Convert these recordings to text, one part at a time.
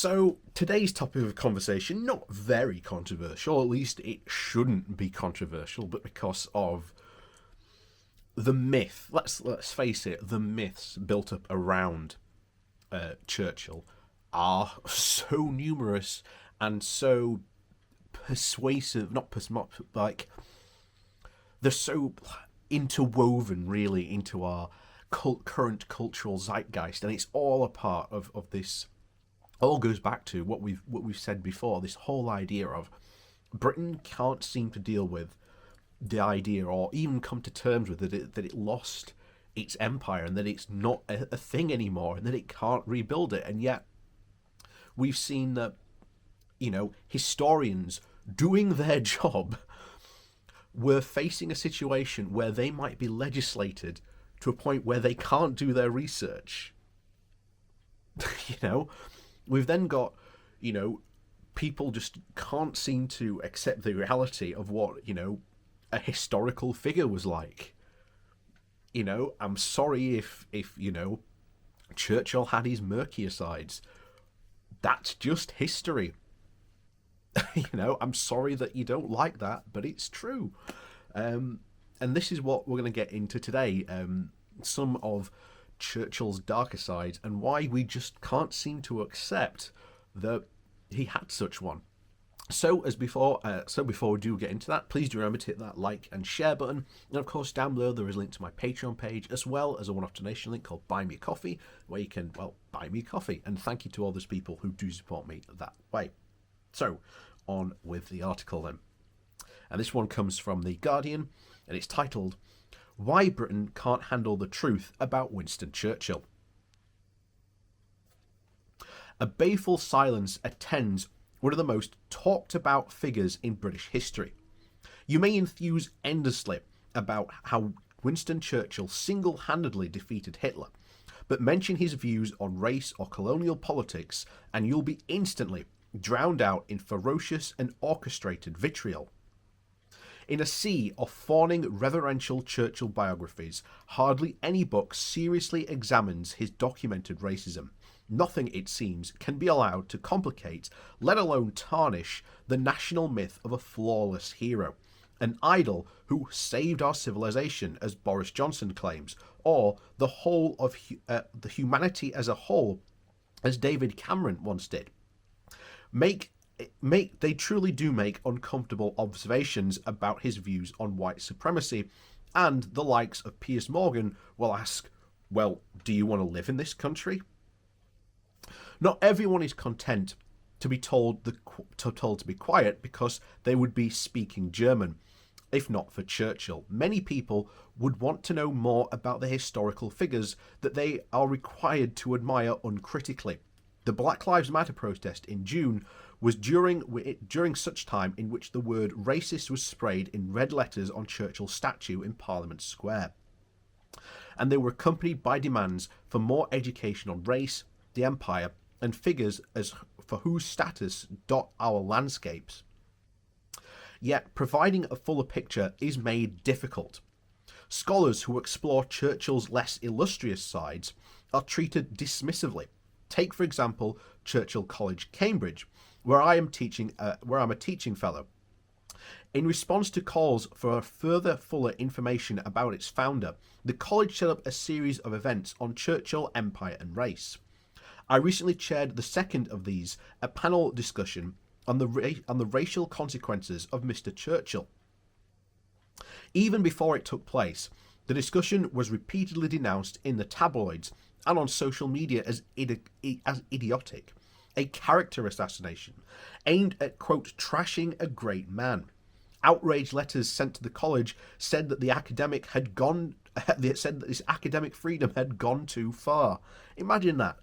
So today's topic of conversation, not very controversial, at least it shouldn't be controversial, but because of the myth, let's face it, the myths built up around Churchill are so numerous and so persuasive, like they're so interwoven really into our current cultural zeitgeist, and it's all a part of this. All goes back to what we've said before, this whole idea of Britain can't seem to deal with the idea or even come to terms with it that it lost its empire and that it's not a thing anymore and that it can't rebuild it. And yet we've seen that, historians doing their job were facing a situation where they might be legislated to a point where they can't do their research. We've then got, people just can't seem to accept the reality of what, a historical figure was like. I'm sorry if Churchill had his murkier sides. That's just history. I'm sorry that you don't like that, but it's true. And this is what we're going to get into today. Some of Churchill's darker sides and why we just can't seem to accept that he had such one. So before we do get into that, please do remember to hit that like and share button. And of course, down below there is a link to my Patreon page, as well as a one-off donation link called Buy Me a Coffee, where you can, buy me a coffee. And thank you to all those people who do support me that way. So, on with the article then. And this one comes from The Guardian, and it's titled, "Why Britain Can't Handle the Truth About Winston Churchill." A baleful silence attends one of the most talked about figures in British history. You may enthuse endlessly about how Winston Churchill single-handedly defeated Hitler, but mention his views on race or colonial politics and you'll be instantly drowned out in ferocious and orchestrated vitriol. In a sea of fawning reverential Churchill biographies, hardly any book seriously examines his documented racism. Nothing, it seems, can be allowed to complicate, let alone tarnish, the national myth of a flawless hero. An idol who saved our civilization, as Boris Johnson claims, or the whole of the humanity as a whole, as David Cameron once did. They truly do make uncomfortable observations about his views on white supremacy, and the likes of Piers Morgan will ask, well, do you want to live in this country? Not everyone is content to be told to be quiet because they would be speaking German. If not for Churchill, many people would want to know more about the historical figures that they are required to admire uncritically. The Black Lives Matter protest in June was during such time in which the word racist was sprayed in red letters on Churchill's statue in Parliament Square. And they were accompanied by demands for more education on race, the empire, and figures as for whose status dot our landscapes. Yet providing a fuller picture is made difficult. Scholars who explore Churchill's less illustrious sides are treated dismissively. Take, for example, Churchill College, Cambridge, where I'm a teaching fellow. In response to calls for fuller information about its founder, the college set up a series of events on Churchill, empire, and race. I recently chaired the second of these, a panel discussion on the racial consequences of Mr. Churchill. Even before it took place, the discussion was repeatedly denounced in the tabloids and on social media as idiotic, a character assassination aimed at, quote, trashing a great man. Outrage letters sent to the college said that this academic freedom had gone too far. Imagine that.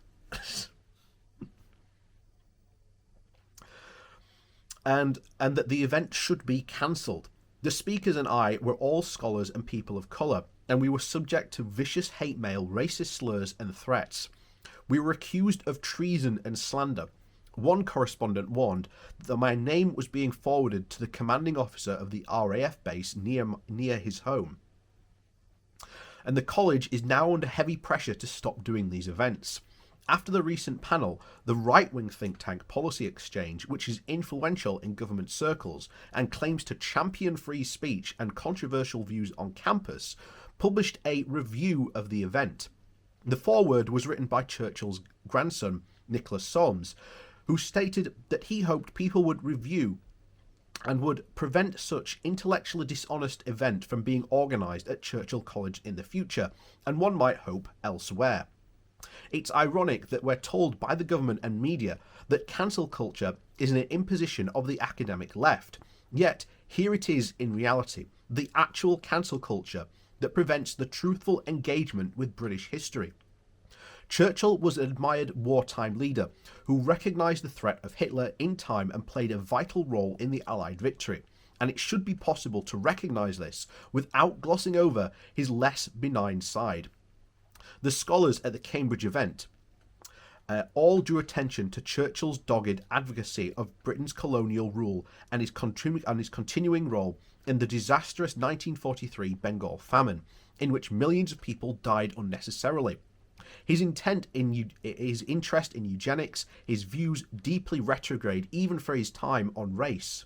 and that the event should be cancelled. The speakers and I were all scholars and people of colour, and we were subject to vicious hate mail, racist slurs and threats. We were accused of treason and slander. One correspondent warned that my name was being forwarded to the commanding officer of the RAF base near his home. And the college is now under heavy pressure to stop doing these events. After the recent panel, the right-wing think tank Policy Exchange, which is influential in government circles and claims to champion free speech and controversial views on campus, published a review of the event. The foreword was written by Churchill's grandson, Nicholas Soames, who stated that he hoped people would review and would prevent such intellectually dishonest event from being organised at Churchill College in the future, and one might hope elsewhere. It's ironic that we're told by the government and media that cancel culture is an imposition of the academic left, yet here it is in reality, the actual cancel culture that prevents the truthful engagement with British history. Churchill was an admired wartime leader who recognised the threat of Hitler in time and played a vital role in the Allied victory, and it should be possible to recognise this without glossing over his less benign side. The scholars at the Cambridge event all drew attention to Churchill's dogged advocacy of Britain's colonial rule and his continuing role in the disastrous 1943 Bengal famine, in which millions of people died unnecessarily. His interest in eugenics, his views deeply retrograde even for his time on race.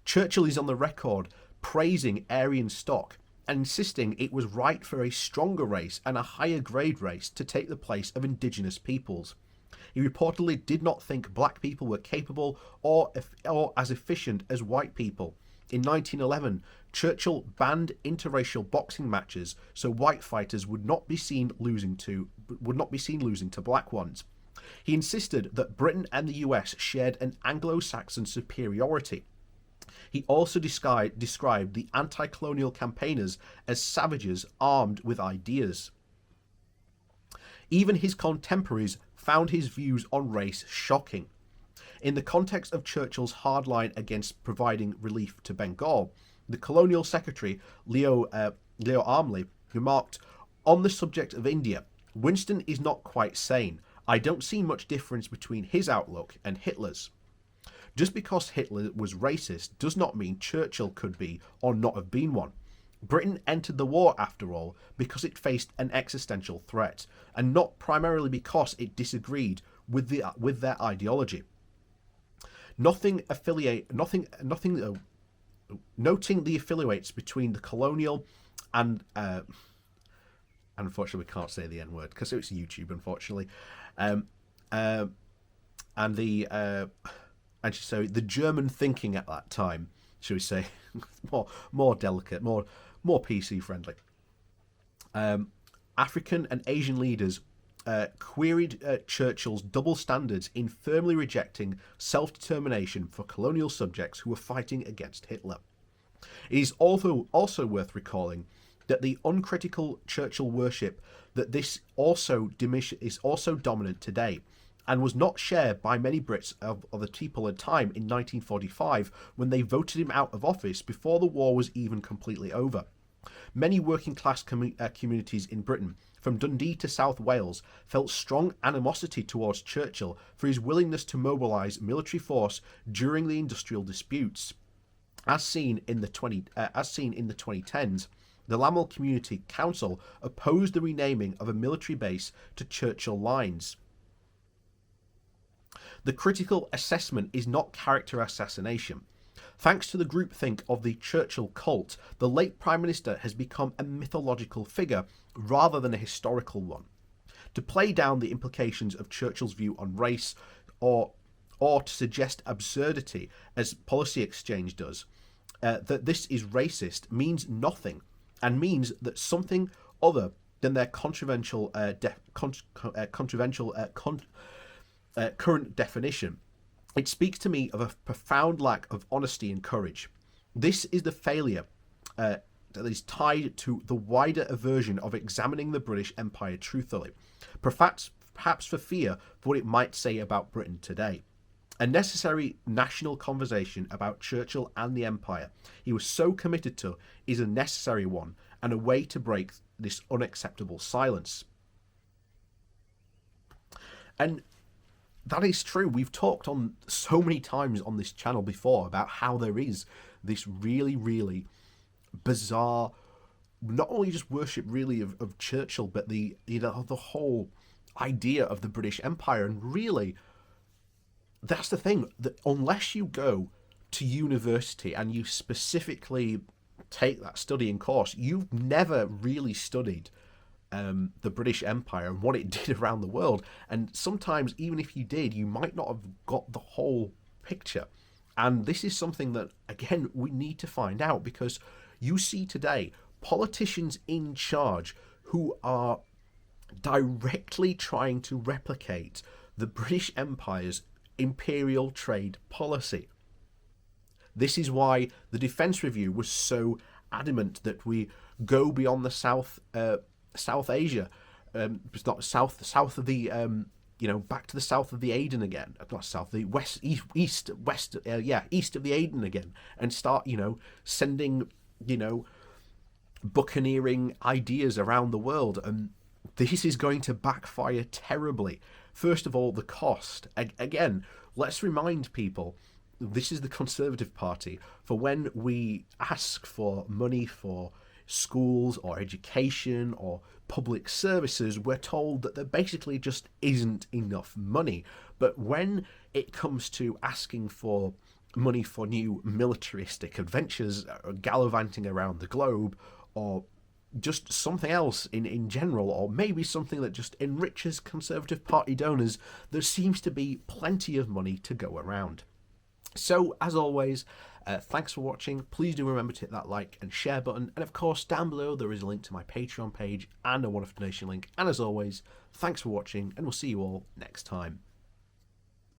Churchill is on the record praising Aryan stock and insisting it was right for a stronger race and a higher grade race to take the place of indigenous peoples. He reportedly did not think black people were capable or as efficient as white people. In 1911, Churchill banned interracial boxing matches so white fighters would not be seen losing to black ones. He insisted that Britain and the US shared an Anglo-Saxon superiority. He also described the anti-colonial campaigners as savages armed with ideas. Even his contemporaries found his views on race shocking. In the context of Churchill's hard line against providing relief to Bengal, the colonial secretary, Leo Armley, remarked, "On the subject of India, Winston is not quite sane. I don't see much difference between his outlook and Hitler's." Just because Hitler was racist does not mean Churchill could be or not have been one. Britain entered the war, after all, because it faced an existential threat, and not primarily because it disagreed with their ideology. Noting the affiliates between the colonial and unfortunately we can't say the N-word because it's YouTube, unfortunately, so the German thinking at that time, shall we say, more delicate, more PC friendly. African and Asian leaders queried Churchill's double standards in firmly rejecting self-determination for colonial subjects who were fighting against Hitler. It is also worth recalling that the uncritical Churchill worship that this is also dominant today, and was not shared by many Brits of the people at time in 1945 when they voted him out of office before the war was even completely over. Many working class communities in Britain, from Dundee to South Wales, felt strong animosity towards Churchill for his willingness to mobilise military force during the industrial disputes. As seen in the 2010s, the Lamel Community Council opposed the renaming of a military base to Churchill Lines. The critical assessment is not character assassination. Thanks to the groupthink of the Churchill cult, the late Prime Minister has become a mythological figure rather than a historical one. To play down the implications of Churchill's view on race, or to suggest absurdity, as Policy Exchange does, that this is racist means nothing, and means that something other than their current definition. It speaks to me of a profound lack of honesty and courage. This is the failure that is tied to the wider aversion of examining the British Empire truthfully, perhaps for fear for what it might say about Britain today. A necessary national conversation about Churchill and the Empire he was so committed to is a necessary one, and a way to break this unacceptable silence. And that is true. We've talked on so many times on this channel before about how there is this really, really bizarre, not only just worship really of Churchill, but the whole idea of the British Empire. And really, that's the thing, that unless you go to university and you specifically take that studying course, you've never really studied the British Empire and what it did around the world. And sometimes, even if you did, you might not have got the whole picture. And this is something that, again, we need to find out, because you see today politicians in charge who are directly trying to replicate the British Empire's imperial trade policy. This is why the Defence Review was so adamant that we go beyond the South Asia, it's not south of the back to the south of the Aden again, not south, the east of the Aden again, and start sending buccaneering ideas around the world. And this is going to backfire terribly. First of all, the cost. Again, let's remind people, this is the Conservative Party. For when we ask for money for schools or education or public services, we're told that there basically just isn't enough money. But when it comes to asking for money for new militaristic adventures, gallivanting around the globe, or just something else in general, or maybe something that just enriches Conservative Party donors, there seems to be plenty of money to go around. So, as always, thanks for watching. Please do remember to hit that like and share button. And of course, down below there is a link to my Patreon page and a one-off donation link. And as always, thanks for watching, and we'll see you all next time.